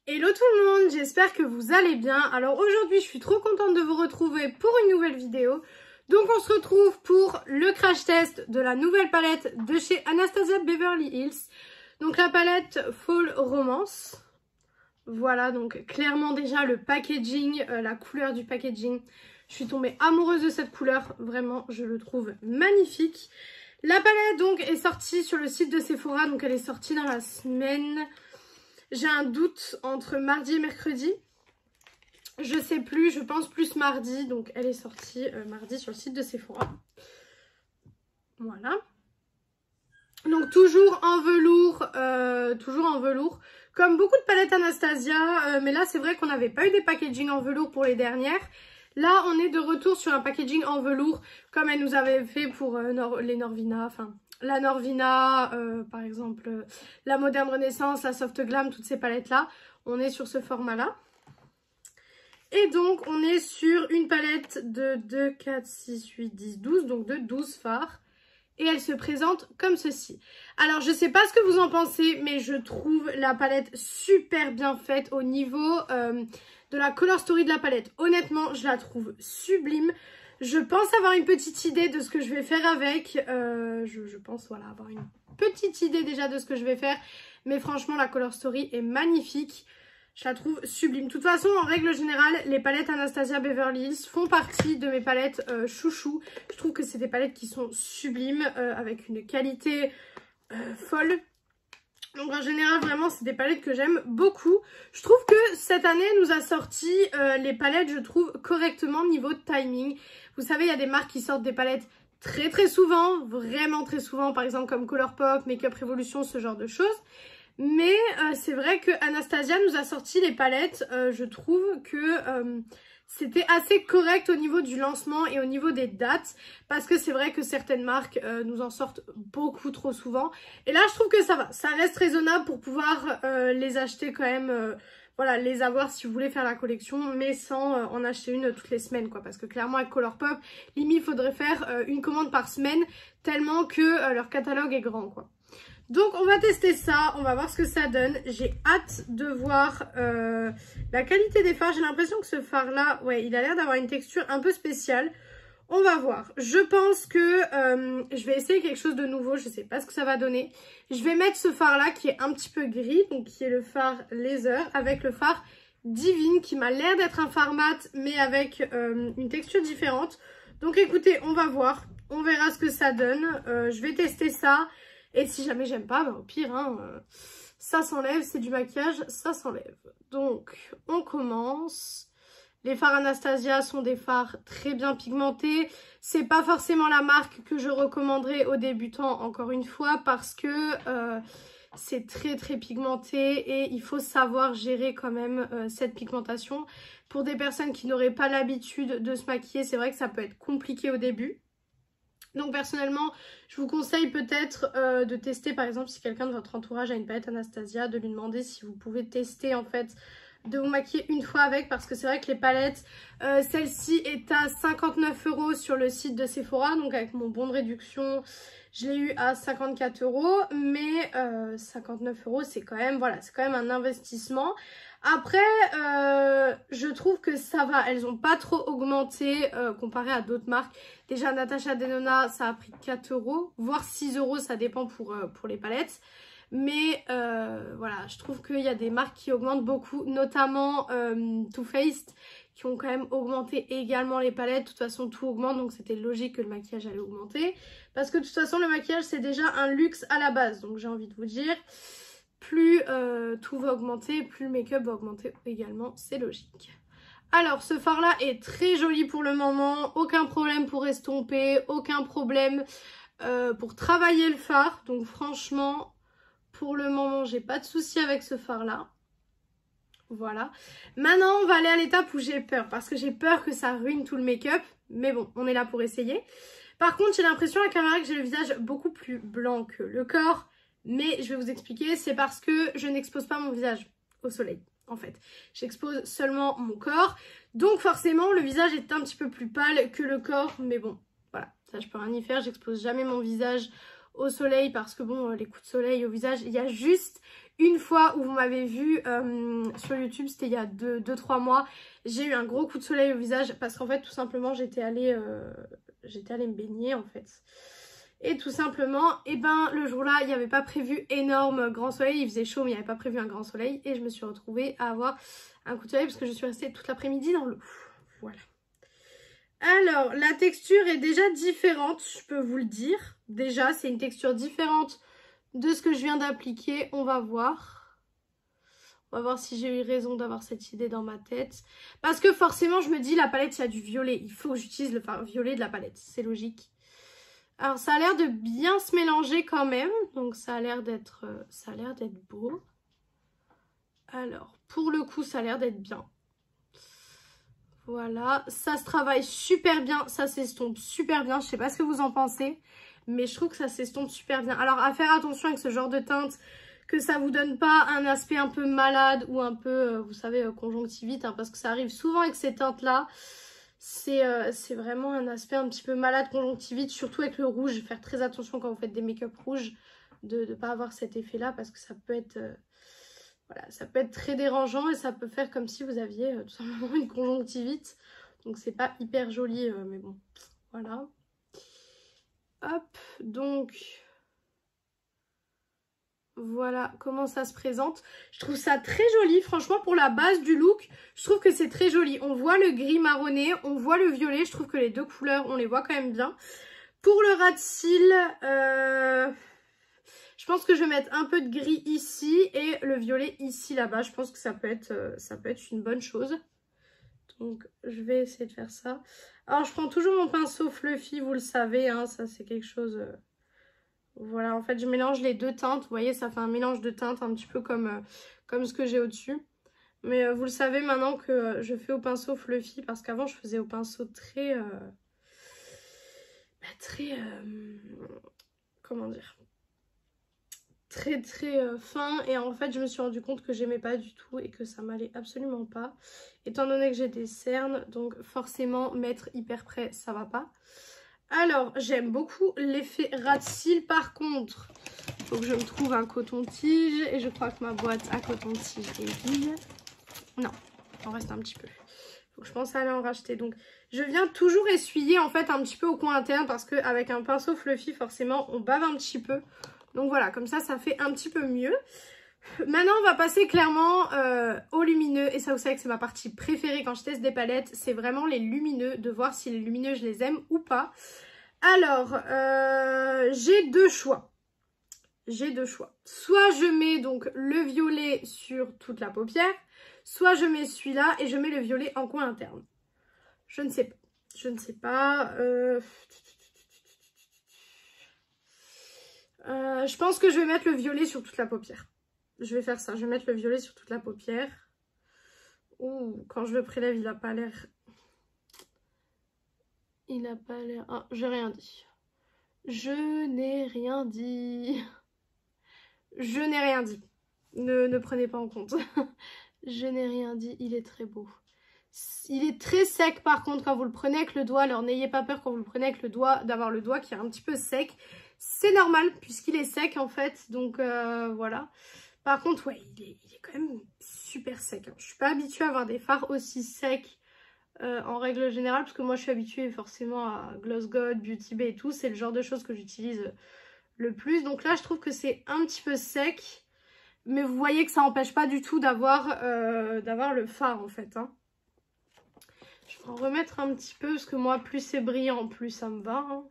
Hello tout le monde, j'espère que vous allez bien. Alors aujourd'hui je suis trop contente de vous retrouver pour une nouvelle vidéo. Donc on se retrouve pour le crash test de la nouvelle palette de chez Anastasia Beverly Hills. Donc la palette Fall Romance. Voilà, donc clairement déjà le packaging, la couleur du packaging. Je suis tombée amoureuse de cette couleur, vraiment je le trouve magnifique. La palette donc est sortie sur le site de Sephora, donc elle est sortie dans la semaine... J'ai un doute entre mardi et mercredi. Je sais plus, je pense plus mardi. Donc elle est sortie mardi sur le site de Sephora. Voilà. Donc toujours en velours. Comme beaucoup de palettes Anastasia. Mais là c'est vrai qu'on n'avait pas eu des packaging en velours pour les dernières. Là on est de retour sur un packaging en velours. Comme elle nous avait fait pour les Norvina. Enfin... La Norvina, par exemple, la Moderne Renaissance, la Soft Glam, toutes ces palettes-là. On est sur ce format-là. Et donc, on est sur une palette de 2, 4, 6, 8, 10, 12. Donc, de 12 fards. Et elle se présente comme ceci. Alors, je ne sais pas ce que vous en pensez, mais je trouve la palette super bien faite au niveau de la color story de la palette. Honnêtement, je la trouve sublime. Je pense avoir une petite idée de ce que je vais faire avec. Je pense voilà, avoir une petite idée déjà de ce que je vais faire. Mais franchement, la color story est magnifique. Je la trouve sublime. De toute façon, en règle générale, les palettes Anastasia Beverly Hills font partie de mes palettes chouchou. Je trouve que c'est des palettes qui sont sublimes, avec une qualité folle. Donc en général, vraiment, c'est des palettes que j'aime beaucoup. Je trouve que cette année, elle nous a sorti les palettes, je trouve, correctement niveau de timing. Vous savez, il y a des marques qui sortent des palettes très souvent, vraiment très souvent, par exemple comme Colourpop, Makeup Revolution, ce genre de choses. Mais c'est vrai que Anastasia nous a sorti les palettes, je trouve que... c'était assez correct au niveau du lancement et au niveau des dates. Parce que c'est vrai que certaines marques nous en sortent beaucoup trop souvent. Et là, je trouve que ça va. Ça reste raisonnable pour pouvoir les acheter quand même. Voilà, les avoir si vous voulez faire la collection. Mais sans en acheter une toutes les semaines, quoi. Parce que clairement, avec Colourpop, limite, il faudrait faire une commande par semaine. Tellement que leur catalogue est grand, quoi. Donc on va tester ça, on va voir ce que ça donne. J'ai hâte de voir la qualité des fards. J'ai l'impression que ce fard là, ouais, il a l'air d'avoir une texture un peu spéciale. On va voir. Je pense que je vais essayer quelque chose de nouveau. Je sais pas ce que ça va donner. Je vais mettre ce fard là qui est un petit peu gris, donc qui est le fard laser, avec le fard Divine qui m'a l'air d'être un fard mat mais avec une texture différente. Donc écoutez, on va voir. On verra ce que ça donne. Je vais tester ça. Et si jamais j'aime pas, bah au pire, hein, ça s'enlève, c'est du maquillage, ça s'enlève. Donc, on commence. Les fards Anastasia sont des fards très bien pigmentés. C'est pas forcément la marque que je recommanderais aux débutants, encore une fois, parce que c'est très pigmenté et il faut savoir gérer quand même cette pigmentation. Pour des personnes qui n'auraient pas l'habitude de se maquiller, c'est vrai que ça peut être compliqué au début. Donc personnellement, je vous conseille peut-être de tester, par exemple, si quelqu'un de votre entourage a une palette Anastasia, de lui demander si vous pouvez tester en fait, de vous maquiller une fois avec, parce que c'est vrai que les palettes, celle-ci est à 59 € sur le site de Sephora, donc avec mon bon de réduction, je l'ai eu à 54 €, mais 59 € c'est quand même, voilà, c'est quand même un investissement. Après, je trouve que ça va, elles n'ont pas trop augmenté comparé à d'autres marques. Déjà, Natasha Denona, ça a pris 4 €, voire 6 €, ça dépend pour les palettes. Mais voilà, je trouve qu'il y a des marques qui augmentent beaucoup, notamment Too Faced, qui ont quand même augmenté également les palettes. De toute façon, tout augmente, donc c'était logique que le maquillage allait augmenter. Parce que de toute façon, le maquillage, c'est déjà un luxe à la base. Donc j'ai envie de vous dire... plus tout va augmenter, plus le make-up va augmenter également, c'est logique. Alors, ce fard là est très joli pour le moment, aucun problème pour estomper, aucun problème pour travailler le fard. Donc franchement, pour le moment, j'ai pas de souci avec ce fard là. Voilà. Maintenant, on va aller à l'étape où j'ai peur, parce que j'ai peur que ça ruine tout le make-up. Mais bon, on est là pour essayer. Par contre, j'ai l'impression à la caméra que j'ai le visage beaucoup plus blanc que le corps. Mais je vais vous expliquer, c'est parce que je n'expose pas mon visage au soleil, en fait. J'expose seulement mon corps. Donc forcément, le visage est un petit peu plus pâle que le corps. Mais bon, voilà, ça je peux rien y faire. J'expose jamais mon visage au soleil parce que bon, les coups de soleil au visage, il y a juste une fois où vous m'avez vu sur YouTube, c'était il y a 2-3 mois, j'ai eu un gros coup de soleil au visage parce qu'en fait tout simplement j'étais allée me baigner en fait. Et tout simplement, et ben le jour-là, il n'y avait pas prévu énorme grand soleil, il faisait chaud mais il n'y avait pas prévu un grand soleil et je me suis retrouvée à avoir un coup de soleil parce que je suis restée toute l'après-midi dans l'eau. Voilà. Alors, la texture est déjà différente, je peux vous le dire. Déjà, c'est une texture différente de ce que je viens d'appliquer. On va voir. On va voir si j'ai eu raison d'avoir cette idée dans ma tête. Parce que forcément, je me dis, la palette, il y a du violet. Il faut que j'utilise le violet de la palette. C'est logique. Alors, ça a l'air de bien se mélanger quand même. Donc, ça a l'air d'être beau. Alors, pour le coup, ça a l'air d'être bien. Voilà, ça se travaille super bien, ça s'estompe super bien, je sais pas ce que vous en pensez, mais je trouve que ça s'estompe super bien. Alors à faire attention avec ce genre de teinte, que ça vous donne pas un aspect un peu malade ou un peu, vous savez, conjonctivite, hein, parce que ça arrive souvent avec ces teintes-là. C'est vraiment un aspect un petit peu malade, conjonctivite, surtout avec le rouge. Faire très attention quand vous faites des make-up rouges, de ne pas avoir cet effet-là, parce que ça peut être... voilà, ça peut être très dérangeant et ça peut faire comme si vous aviez tout simplement une conjonctivite. Donc c'est pas hyper joli, mais bon, voilà. Hop, donc voilà comment ça se présente. Je trouve ça très joli, franchement pour la base du look, je trouve que c'est très joli. On voit le gris marronné, on voit le violet, je trouve que les deux couleurs, on les voit quand même bien. Pour le ras de cils, je pense que je vais mettre un peu de gris ici et le violet ici, là-bas. Je pense que ça peut être une bonne chose. Donc, je vais essayer de faire ça. Alors, je prends toujours mon pinceau fluffy, vous le savez. Hein, ça, c'est quelque chose... voilà, en fait, je mélange les deux teintes. Vous voyez, ça fait un mélange de teintes un petit peu comme ce que j'ai au-dessus. Mais vous le savez maintenant que je fais au pinceau fluffy parce qu'avant, je faisais au pinceau très... comment dire, très fin, et en fait je me suis rendu compte que j'aimais pas du tout et que ça m'allait absolument pas étant donné que j'ai des cernes, donc forcément mettre hyper près ça va pas. Alors j'aime beaucoup l'effet ras de cils, par contre il faut que je me trouve un coton-tige et je crois que ma boîte à coton-tige est vide. Non, il en reste un petit peu. Faut que je pense à aller en racheter. Donc je viens toujours essuyer en fait un petit peu au coin interne parce qu'avec un pinceau fluffy forcément on bave un petit peu. Donc voilà, comme ça fait un petit peu mieux. Maintenant on va passer clairement aux lumineux. Et ça vous savez que c'est ma partie préférée quand je teste des palettes. C'est vraiment les lumineux, de voir si les lumineux je les aime ou pas. Alors j'ai deux choix. Soit je mets donc le violet sur toute la paupière, soit je mets celui-là et je mets le violet en coin interne. Je ne sais pas. Je pense que je vais mettre le violet sur toute la paupière. Je vais faire ça. Je vais mettre le violet sur toute la paupière. Ouh, quand je le prélève, il n'a pas l'air... Ah, j'ai rien dit. Je n'ai rien dit. Ne prenez pas en compte. Je n'ai rien dit. Il est très beau. Il est très sec par contre quand vous le prenez avec le doigt. Alors n'ayez pas peur quand vous le prenez avec le doigt d'avoir le doigt qui est un petit peu sec. C'est normal puisqu'il est sec en fait. Donc voilà. Par contre ouais il est quand même super sec. Hein. Je suis pas habituée à avoir des fards aussi secs en règle générale. Parce que moi je suis habituée forcément à Gloss God, Beauty Bay et tout. C'est le genre de choses que j'utilise le plus. Donc là je trouve que c'est un petit peu sec. Mais vous voyez que ça n'empêche pas du tout d'avoir le fard en fait. Hein. Je vais en remettre un petit peu parce que moi plus c'est brillant plus ça me va. Hein.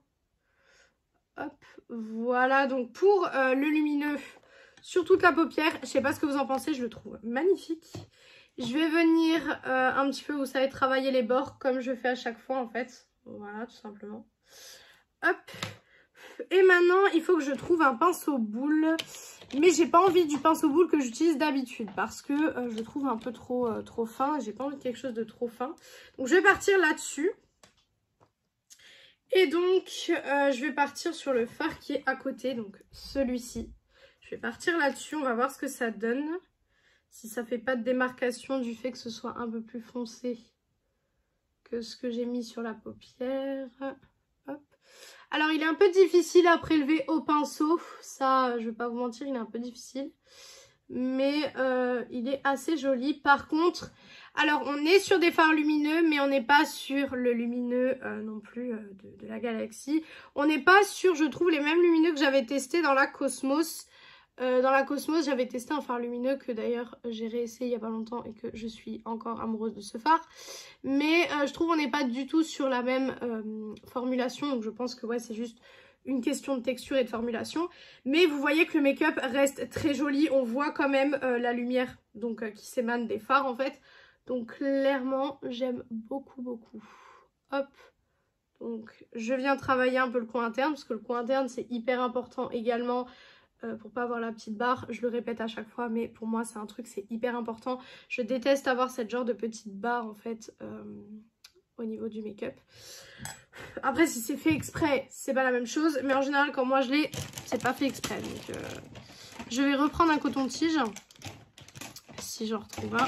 Hop, voilà donc pour le lumineux sur toute la paupière. Je sais pas ce que vous en pensez, je le trouve magnifique. Je vais venir un petit peu, vous savez, travailler les bords comme je fais à chaque fois en fait. Voilà tout simplement. Hop. Et maintenant il faut que je trouve un pinceau boule. Mais j'ai pas envie du pinceau boule que j'utilise d'habitude parce que je le trouve un peu trop fin. J'ai pas envie de quelque chose de trop fin. Donc je vais partir là-dessus. Et donc je vais partir sur le fard qui est à côté. Donc celui-ci. Je vais partir là-dessus. On va voir ce que ça donne. Si ça fait pas de démarcation du fait que ce soit un peu plus foncé que ce que j'ai mis sur la paupière. Hop. Alors, il est un peu difficile à prélever au pinceau. Ça, je vais pas vous mentir, il est un peu difficile. Mais il est assez joli. Par contre, alors on est sur des fards lumineux, mais on n'est pas sur le lumineux non plus de la Galaxy. On n'est pas sur, je trouve, les mêmes lumineux que j'avais testé dans la Cosmos. Dans la Cosmos, j'avais testé un fard lumineux que d'ailleurs j'ai réessayé il n'y a pas longtemps et que je suis encore amoureuse de ce fard. Mais je trouve qu'on n'est pas du tout sur la même formulation. Donc je pense que ouais, c'est juste une question de texture et de formulation. Mais vous voyez que le make-up reste très joli. On voit quand même la lumière donc qui s'émane des fards en fait. Donc clairement, j'aime beaucoup, beaucoup. Hop. Donc je viens travailler un peu le coin interne parce que le coin interne c'est hyper important également. Pour pas avoir la petite barre, je le répète à chaque fois, mais pour moi c'est un truc, c'est hyper important. Je déteste avoir cette genre de petite barre en fait au niveau du make-up. Après si c'est fait exprès, c'est pas la même chose, mais en général quand moi je l'ai, c'est pas fait exprès. Donc je vais reprendre un coton-tige, si j'en retrouve un.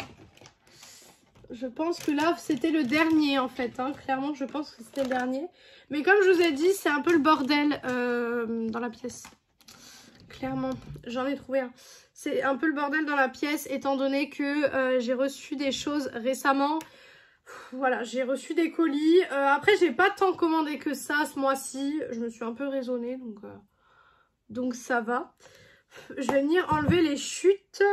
Je pense que là c'était le dernier en fait, hein. Clairement je pense que c'était le dernier. Mais comme je vous ai dit, c'est un peu le bordel dans la pièce. Clairement, j'en ai trouvé un. C'est un peu le bordel dans la pièce étant donné que j'ai reçu des choses récemment. Voilà, j'ai reçu des colis. Après, j'ai pas tant commandé que ça ce mois-ci. Je me suis un peu raisonnée, donc ça va. Je vais venir enlever les chutes.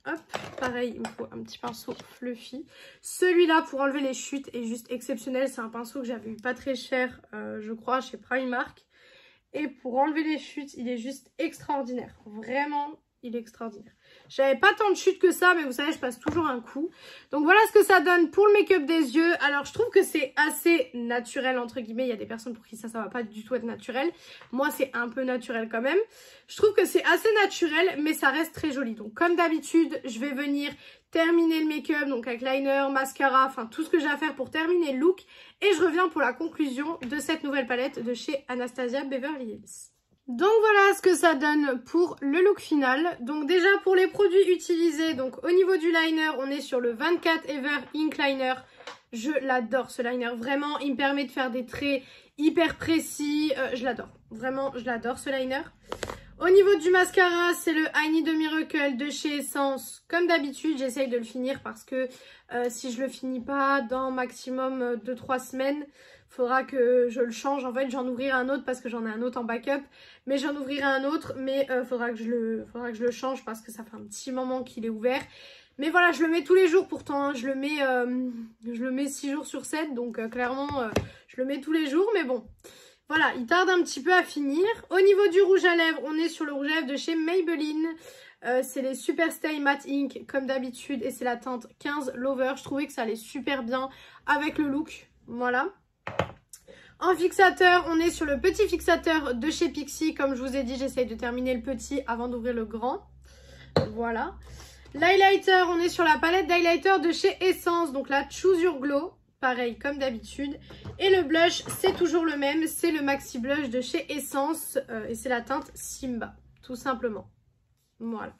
Hop, pareil, il me faut un petit pinceau fluffy. Celui-là pour enlever les chutes est juste exceptionnel. C'est un pinceau que j'avais eu pas très cher, je crois, chez Primark. Et pour enlever les chutes, il est juste extraordinaire. Vraiment, il est extraordinaire. J'avais pas tant de chutes que ça, mais vous savez, je passe toujours un coup. Donc voilà ce que ça donne pour le make-up des yeux. Alors, je trouve que c'est assez naturel, entre guillemets. Il y a des personnes pour qui ça va pas du tout être naturel. Moi, c'est un peu naturel quand même. Je trouve que c'est assez naturel, mais ça reste très joli. Donc, comme d'habitude, je vais venir terminer le make-up, donc avec liner, mascara, enfin tout ce que j'ai à faire pour terminer le look. Et je reviens pour la conclusion de cette nouvelle palette de chez Anastasia Beverly Hills. Donc voilà ce que ça donne pour le look final. Donc déjà pour les produits utilisés, donc au niveau du liner, on est sur le 24 Ever Ink Liner. Je l'adore ce liner, vraiment il me permet de faire des traits hyper précis, je l'adore. Vraiment je l'adore ce liner. Au niveau du mascara, c'est le I Need a Miracle de chez Essence. Comme d'habitude, j'essaye de le finir parce que si je le finis pas dans maximum 2-3 semaines, faudra que je le change. En fait, j'en ouvrirai un autre parce que j'en ai un autre en backup. Mais j'en ouvrirai un autre, mais faudra que je le change parce que ça fait un petit moment qu'il est ouvert. Mais voilà, je le mets tous les jours pourtant, hein. Je le mets 6 jours sur 7, donc clairement, je le mets tous les jours. Mais bon, voilà, il tarde un petit peu à finir. Au niveau du rouge à lèvres, on est sur le rouge à lèvres de chez Maybelline. C'est les Super Stay Matte Ink comme d'habitude et c'est la teinte 15 Lover. Je trouvais que ça allait super bien avec le look. Voilà. En fixateur, on est sur le petit fixateur de chez Pixi. Comme je vous ai dit, j'essaye de terminer le petit avant d'ouvrir le grand. Voilà. L'highlighter, on est sur la palette d'highlighter de chez Essence. Donc la Choose Your Glow. Pareil comme d'habitude. Et le blush, c'est toujours le même. C'est le Maxi Blush de chez Essence. Et c'est la teinte Simba. Tout simplement. Voilà.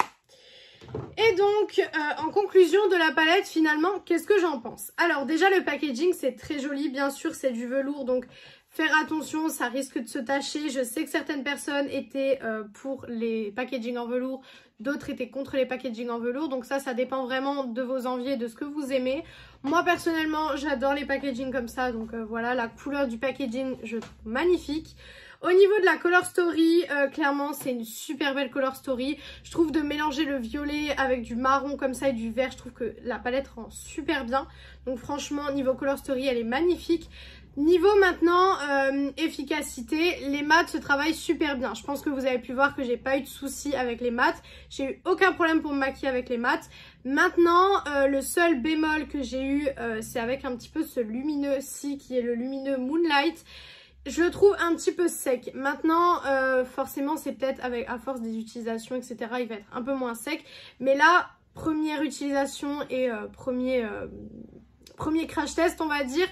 Et donc, en conclusion de la palette, finalement, qu'est-ce que j'en pense? Alors déjà, le packaging, c'est très joli. Bien sûr, c'est du velours, donc faire attention, ça risque de se tacher. Je sais que certaines personnes étaient pour les packaging en velours, d'autres étaient contre les packaging en velours. Donc ça dépend vraiment de vos envies et de ce que vous aimez. Moi, personnellement, j'adore les packaging comme ça. Donc voilà, la couleur du packaging, je trouve magnifique. Au niveau de la Color Story, clairement c'est une super belle Color Story. Je trouve de mélanger le violet avec du marron comme ça et du vert, je trouve que la palette rend super bien. Donc franchement, niveau Color Story, elle est magnifique. Niveau maintenant efficacité, les mats se travaillent super bien. Je pense que vous avez pu voir que j'ai pas eu de soucis avec les mats. J'ai eu aucun problème pour me maquiller avec les mats. Maintenant, le seul bémol que j'ai eu, c'est avec un petit peu ce lumineux-ci qui est le lumineux Moonlight. Je le trouve un petit peu sec. Maintenant, forcément, c'est peut-être à force des utilisations, etc., il va être un peu moins sec. Mais là, première utilisation et premier crash test, on va dire.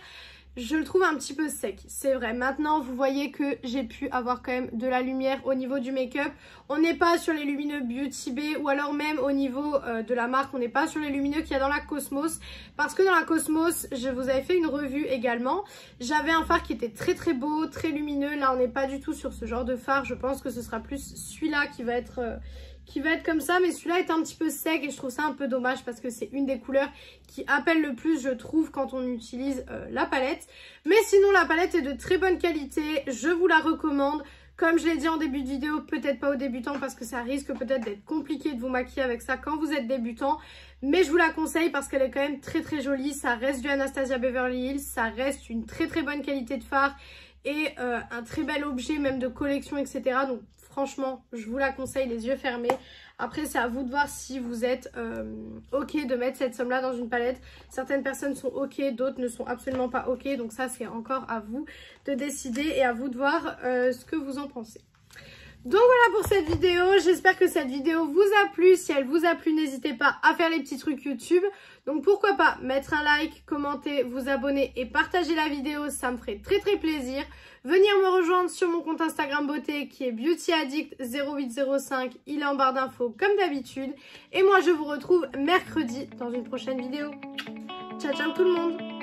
je le trouve un petit peu sec, c'est vrai. Maintenant, vous voyez que j'ai pu avoir quand même de la lumière au niveau du make-up. On n'est pas sur les lumineux Beauty Bay ou alors même au niveau de la marque, on n'est pas sur les lumineux qu'il y a dans la Cosmos. Parce que dans la Cosmos, je vous avais fait une revue également. J'avais un fard qui était très très beau, très lumineux. Là, on n'est pas du tout sur ce genre de fard. Je pense que ce sera plus celui-là qui va être comme ça, mais celui-là est un petit peu sec et je trouve ça un peu dommage parce que c'est une des couleurs qui appelle le plus, je trouve, quand on utilise la palette. Mais sinon, la palette est de très bonne qualité, je vous la recommande. Comme je l'ai dit en début de vidéo, peut-être pas aux débutants parce que ça risque peut-être d'être compliqué de vous maquiller avec ça quand vous êtes débutant. Mais je vous la conseille parce qu'elle est quand même très très jolie, ça reste du Anastasia Beverly Hills, ça reste une très très bonne qualité de fard et un très bel objet même de collection, etc. Donc franchement, je vous la conseille les yeux fermés. Après, c'est à vous de voir si vous êtes ok de mettre cette somme-là dans une palette. Certaines personnes sont ok, d'autres ne sont absolument pas ok. Donc ça, c'est encore à vous de décider et à vous de voir ce que vous en pensez. Donc voilà pour cette vidéo, j'espère que cette vidéo vous a plu. Si elle vous a plu, n'hésitez pas à faire les petits trucs YouTube. Donc pourquoi pas mettre un like, commenter, vous abonner et partager la vidéo, ça me ferait très très plaisir. Venir me rejoindre sur mon compte Instagram beauté qui est beautyaddict0805, il est en barre d'infos comme d'habitude. Et moi je vous retrouve mercredi dans une prochaine vidéo. Ciao ciao tout le monde!